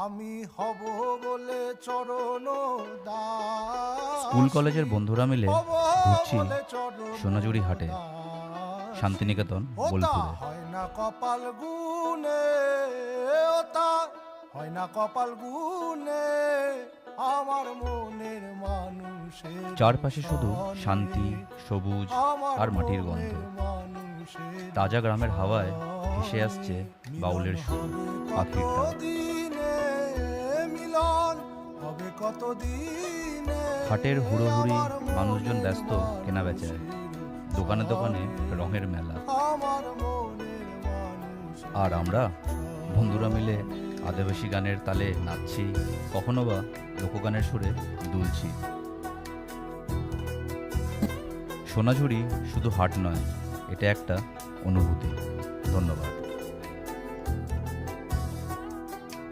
আমি হব বলে চরণ স্কুল কলেজের বন্ধুরা মিলে ঘুরছি সোনাঝুরি হাটে, দাস শান্তিনিকেতন ওতা বোলপুরে। হয় না কপাল গুনে, ওতা হয় না কপাল গুনে আমার মনের মানুষের চারপাশে শুধু সনে। শান্তি, সবুজ আমার আর মাটির গন্ধ। মনের মানুষের তাজা গ্রামের হাওয়ায় ভেসে সনে। আসছে বাউলের সুর, পাখির ডাক। কতদিনে মিলন হবে, কতদিনে হাটের হুড়োহুড়ি, আমার মানুষজন মনের ব্যস্ত কেনাবেচায়, মানুষের দোকানে দোকানে সনে। রঙের মেলা। আমার মনের মানুষের আর আমরা সনে। বন্ধুরা মিলে আদিবাসী গানের তালে নাচছি, কখনো বা লোকগানের সুরে দুলছি। সোনাঝুরি শুধু হাট নয়, এটা একটা অনুভূতি। ধন্যবাদ।